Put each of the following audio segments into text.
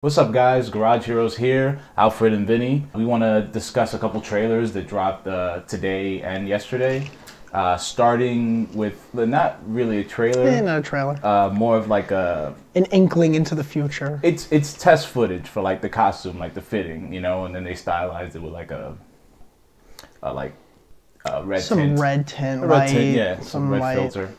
What's up, guys? Garage Heroes here, Alfred and Vinny. We want to discuss a couple trailers that dropped today and yesterday. Starting with not really a trailer. Yeah, not a trailer. More of like an inkling into the future. It's test footage for like the costume, like the fitting, you know, and then they stylized it with like a red tint. Red tint, red tint, yeah, some red filter.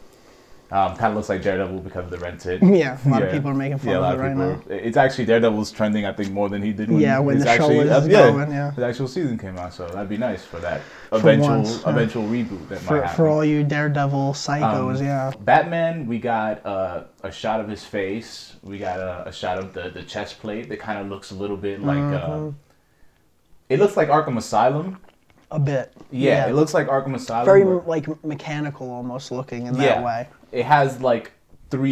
Kind of looks like Daredevil because of the red tint. Yeah, a lot of people are making fun of it right now. It's actually Daredevil's trending, I think, more than he did when when the show was going. Yeah, the actual season came out, so that'd be nice for that eventual reboot that might happen. For all you Daredevil psychos, yeah. Batman, we got a shot of his face. We got a shot of the chest plate that kind of looks a little bit like it looks like Arkham Asylum. A bit. Yeah, it looks like Arkham Asylum. Very like mechanical almost looking in that way. It has like four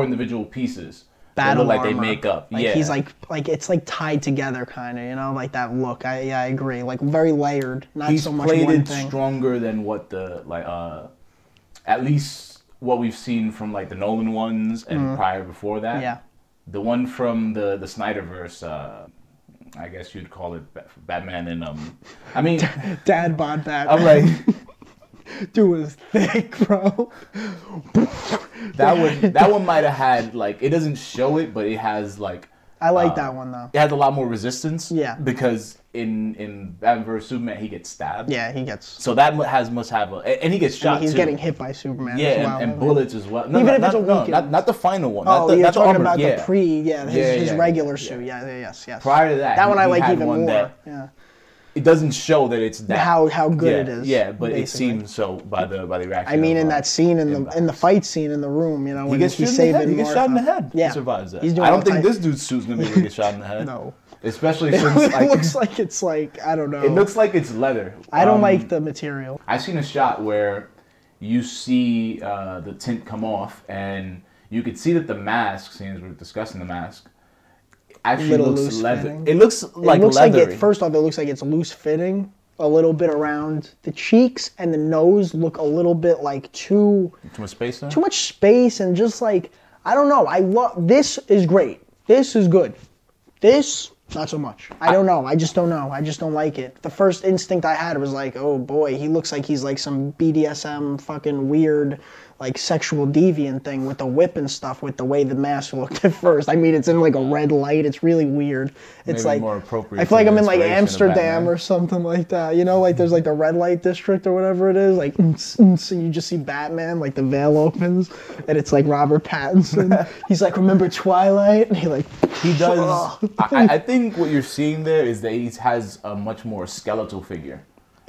individual pieces that look like they make up. Like he's like it's like tied together kind of, you know, like that look. I agree. Like very layered, not so much one thing. He's played it stronger than what at least what we've seen from like the Nolan ones and prior before that. Yeah. The one from the Snyderverse, I guess you'd call it Batman and I mean Dad bod Batman. I'm like dude was thick, bro. that one might have had like, it doesn't show it, but it has like, I like that one though. It has a lot more resistance. Yeah. Because in Batman vs Superman he gets stabbed. Yeah, he gets. So that must have and he gets shot too. He's getting hit by Superman. Yeah, as well, and bullets as well. No, even if it's a weekend. Not the final one. Oh, you're talking about the his regular suit. Yeah, yes. Prior to that, that one I like even more. Yeah. It doesn't show that it's that how good it is. Yeah, but basically. It seems so by the reaction. I mean, in that scene in the fight scene in the room, you know, when he's saving he gets shot in the head. Yeah, he survives that. I don't think this dude's suit's gonna be able to get shot in the head. No, especially since it looks like it's like, I don't know. It looks like it's leather. I don't like the material. I've seen a shot where you see the tint come off, and you could see that the mask, since we're discussing the mask, actually looks leather. Fitting. It looks like leather. First off, it looks like it's loose fitting. A little bit around the cheeks and the nose look a little bit like too much space there? Too much space, and just like, I don't know. I love this. Is great. This is good. This not so much. I don't know. I just don't know. I just don't like it. The first instinct I had was like, oh boy, he looks like he's like some BDSM fucking weird, like sexual deviant thing with the whip and stuff, with the way the mask looked at first. I mean, it's in like a red light. It's really weird. It's maybe like more appropriate. I feel like I'm in like Amsterdam or something like that. You know, like there's like the red light district or whatever it is. Like, so you just see Batman, like the veil opens, and it's like Robert Pattison. He's like, remember Twilight? And he does. I think what you're seeing there is that he has a much more skeletal figure.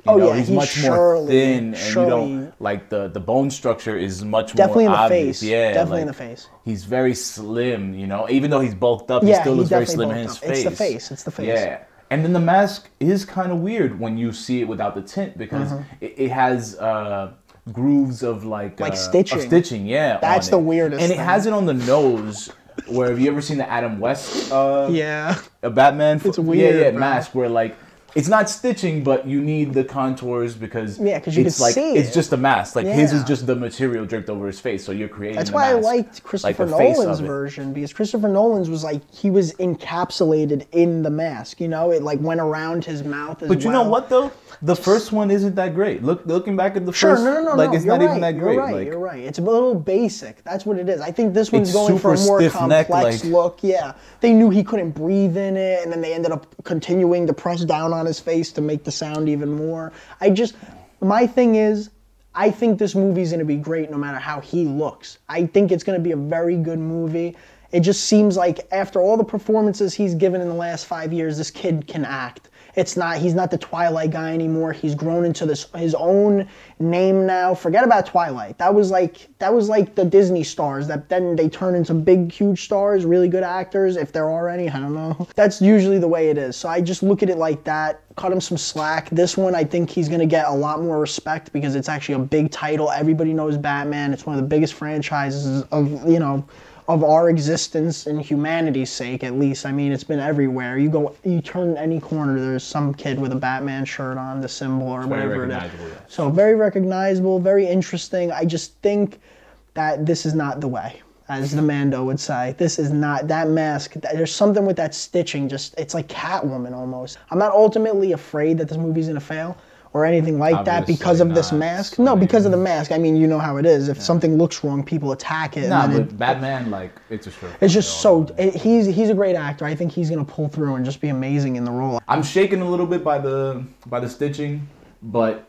He's much more thin, and you don't like the bone structure is much definitely more obvious. In the face. Yeah, definitely in the face. He's very slim, you know. Even though he's bulked up, he still looks very slim in his face. It's the face. Yeah, and then the mask is kind of weird when you see it without the tint because it has grooves of like stitching. Yeah, that's the weirdest. And it has it on the nose. Where have you ever seen the Adam West? A Batman. It's weird. Mask where like. It's not stitching, but you need the contours because you can see it's just a mask. Like his is just the material draped over his face, so you're creating. That's why I liked Christopher Nolan's version, because Christopher Nolan's was like he was encapsulated in the mask. You know, it like went around his mouth as well. But you know what though? The first one isn't that great. Looking back at the first, it's not even that great. You're right. It's a little basic. That's what it is. I think this one's going for a more complex look. Yeah, they knew he couldn't breathe in it, and then they ended up continuing to press down on his face to make the sound even more. My thing is, I think this movie's going to be great no matter how he looks. I think it's going to be a very good movie. It just seems like after all the performances he's given in the last 5 years, this kid can act. He's not the Twilight guy anymore. He's grown into his own name now. Forget about Twilight. That was like the Disney stars that then they turn into big, huge stars, really good actors, if there are any, I don't know. That's usually the way it is. So I just look at it like that, cut him some slack. This one, I think he's going to get a lot more respect because it's actually a big title. Everybody knows Batman. It's one of the biggest franchises of our existence and humanity's sake, at least. I mean, it's been everywhere. You turn any corner, there's some kid with a Batman shirt on, the symbol or whatever it is. Yeah. So very recognizable, very interesting. I just think that this is not the way. as the Mando would say. This is not, that mask, there's something with that stitching, just, it's like Catwoman almost. I'm not ultimately afraid that this movie's gonna fail or anything like that because of this mask. No, because of the mask. I mean, you know how it is. If something looks wrong, people attack it. Nah, but Batman, like, it's a sure. It's just so, he's a great actor. I think he's gonna pull through and just be amazing in the role. I'm shaken a little bit by the stitching, but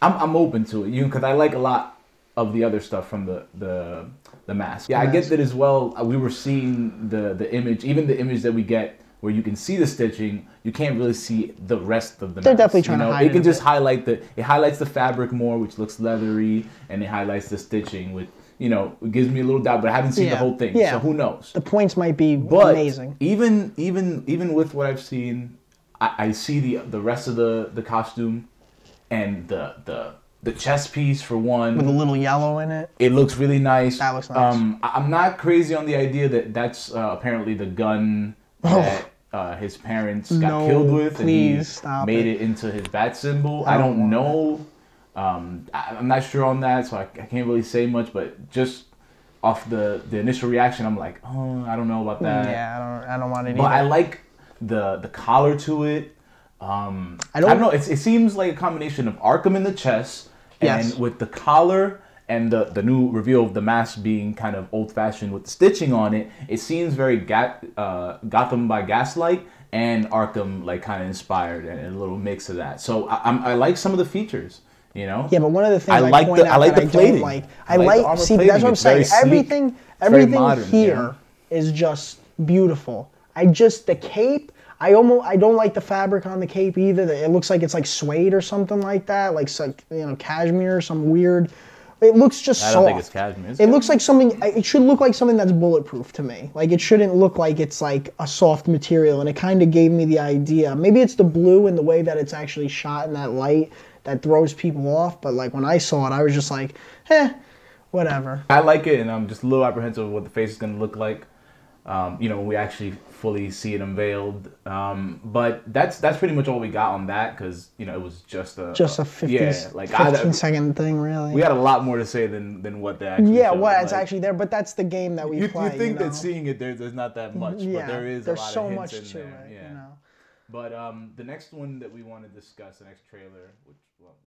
I'm open to it. Because I like a lot of the other stuff from the mask. Yeah, I get that as well. We were seeing the image, even the image that we get where you can see the stitching, you can't really see the rest of the mask. They're definitely trying to hide it. It can just highlight it highlights the fabric more, which looks leathery, and it highlights the stitching, which, it gives me a little doubt, but I haven't seen the whole thing, so who knows? The points might be amazing. Even with what I've seen, I see the rest of the costume and the chest piece for one. With a little yellow in it. It looks really nice. That looks nice. I'm not crazy on the idea that that's apparently the gun that his parents got killed with, and he made it into his bat symbol. I don't know. I'm not sure on that, so I can't really say much. But just off the initial reaction, I'm like, oh, I don't know about that. Yeah, I don't want it either. But I like the collar to it. I don't know. It seems like a combination of Arkham in the chest, and with the collar and the new reveal of the mask being kind of old-fashioned with the stitching on it, it seems very Gotham by Gaslight and Arkham, like, kind of inspired, and a little mix of that. So I like some of the features, Yeah, but one of the things I like the plating. See, that's what I'm saying. Everything here is just beautiful. The cape. I don't like the fabric on the cape either. It looks like it's like suede or something like that, like cashmere or some weird. It looks just soft. I don't think it's cashmere. It looks like something. It should look like something that's bulletproof to me. Like, it shouldn't look like it's like a soft material. And it kind of gave me the idea. Maybe it's the blue and the way that it's actually shot in that light that throws people off. But like when I saw it, I was just like, whatever. I like it, and I'm just a little apprehensive of what the face is going to look like. When we actually fully see it unveiled. But that's pretty much all we got on that, because it was just a 15-second thing, really. We had a lot more to say than what they actually showed. It's actually there, but that's the game that we play. You think that seeing it there's not that much, but there is a lot of hints in there. It, But the next one that we want to discuss, the next trailer, which